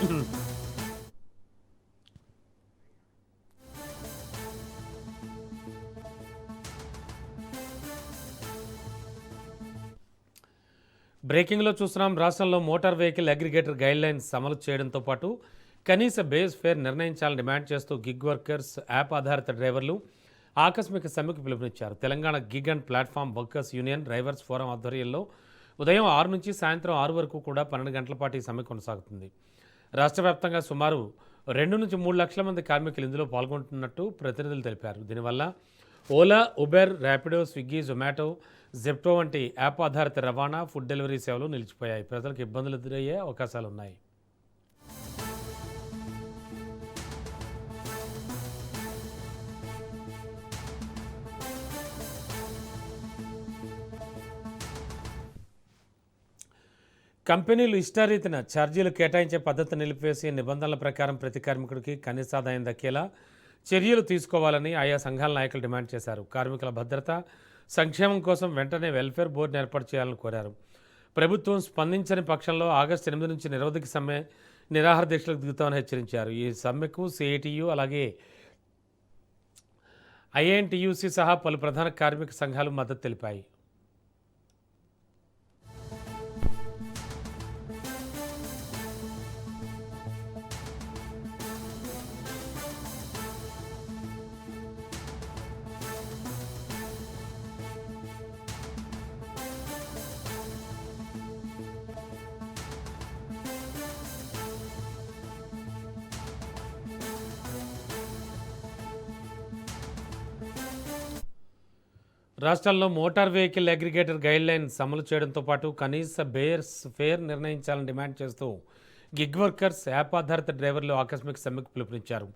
బ్రేకింగ్లో చూస్తున్నాం. రాష్ట్రంలో motor vehicle aggregator guidelines అమలు చేయడంతో పాటు కనీస బేస్ ఫేర్ నిర్ణయించాలని డిమాండ్ చేస్తూ గిగ్ వర్కర్స్, యాప్ ఆధారిత డ్రైవర్లు ఆకస్మిక సమ్మెకు పిలుపునిచ్చారు. Telangana gig and platform workers union drivers forum ఆధ్వర్యంలో ఉదయం 6 నుంచి సాయంత్రం 6 వరకు కూడా 12 గంటల పాటు ఈ సమ్మె కొనసాగుతుంది. రాష్ట్ర వ్యాప్తంగా సుమారు 2 నుంచి 3 లక్షల మంది కార్మికులు ఇందులో పాల్గొంటున్నట్టు ప్రతినిధులు తెలిపారు. దీనివల్ల Ola, Uber, Rapido, Swiggy, Zomato, Zepto వంటి యాప్ ఆధారిత రవాణా, ఫుడ్ డెలివరీ సేవలు నిలిచిపోయాయి. ప్రజలకు ఇబ్బందులు ఎదురయ్యే అవకాశాలున్నాయి. కంపెనీలు ఇష్టారీతిన ఛార్జీలు కేటాయించే పద్ధతి నిలిపివేసి నిబంధనల ప్రకారం ప్రతి కార్మికుడికి కనీసాదాయం దక్కేలా చర్యలు తీసుకోవాలని ఆయా సంఘాల నాయకులు డిమాండ్ చేశారు. కార్మికుల భద్రత, సంక్షేమం కోసం వెంటనే వెల్ఫేర్ బోర్డును ఏర్పాటు చేయాలని కోరారు. ప్రభుత్వం స్పందించని పక్షంలో ఆగస్టు 8 నుంచి నిరవధిక సమ్మె, నిరాహార దీక్షలకు దిగుతామని హెచ్చరించారు. ఈ సమ్మెకు సిఐటియు అలాగే ఐఎన్టీయూసీ సహా పలు ప్రధాన కార్మిక సంఘాలు మద్దతు తెలిపాయి. రాష్ట్రాల్లో మోటార్ వెహికల్ అగ్రిగేటర్ గైడ్లైన్స్ అమలు చేయడంతో పాటు కనీస బేస్ ఫేర్ నిర్ణయించాలని డిమాండ్ చేస్తూ గిగ్ వర్కర్స్, యాప్ ఆధారిత డ్రైవర్లు ఆకస్మిక సమ్మెకు పిలుపునిచ్చారు.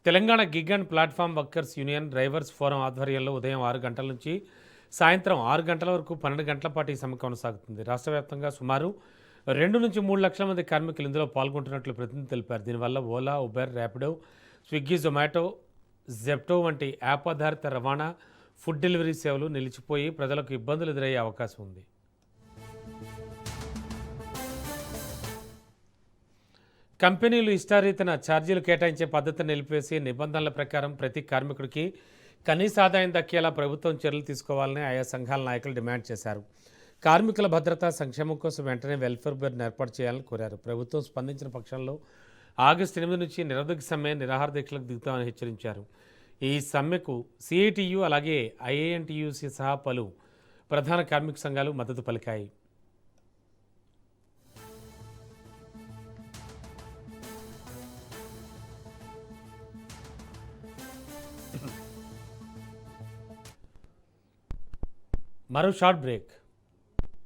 Telangana gig and platform workers union drivers forum ఆధ్వర్యంలో ఉదయం 6 గంటల నుంచి సాయంత్రం 6 గంటల వరకు 12 గంటల పాటు ఈ సమ్మె కొనసాగుతుంది. రాష్ట్ర వ్యాప్తంగా సుమారు 2 నుంచి 3 లక్షల మంది కార్మికులు ఇందులో పాల్గొంటున్నట్లు ప్రతినిధులు తెలిపారు. దీనివల్ల Ola, Uber, Rapido, Swiggy, Zomato, Zepto వంటి యాప్ ఆధారిత రవాణా, ఫుడ్ డెలివరీ సేవలు నిలిచిపోయి ప్రజలకు ఇబ్బందులు ఎదురయ్యే అవకాశం ఉంది. కంపెనీలు ఇష్టారీతన ఛార్జీలు కేటాయించే పద్ధతిని నిలిపివేసి నిబంధనల ప్రకారం ప్రతి కార్మికుడికి కనీస ఆదాయం దక్కేలా ప్రభుత్వం చర్యలు తీసుకోవాలని ఆయా సంఘాల నాయకులు డిమాండ్ చేశారు. కార్మికుల భద్రత, సంక్షేమం కోసం వెంటనే వెల్ఫేర్ బోర్డును ఏర్పాటు చేయాలని కోరారు. ప్రభుత్వం స్పందించిన పక్షంలో ఆగస్టు 8 నుంచి నిరవధిక సమ్మె, నిరాహార దీక్షలకు దిగుతామని హెచ్చరించారు. ఈ సమ్మెకు సిఐటియు అలాగే ఐఎన్టీయూసీ సహా పలు ప్రధాన కార్మిక సంఘాలు మద్దతు పలికాయి. మరో షార్ట్ బ్రేక్.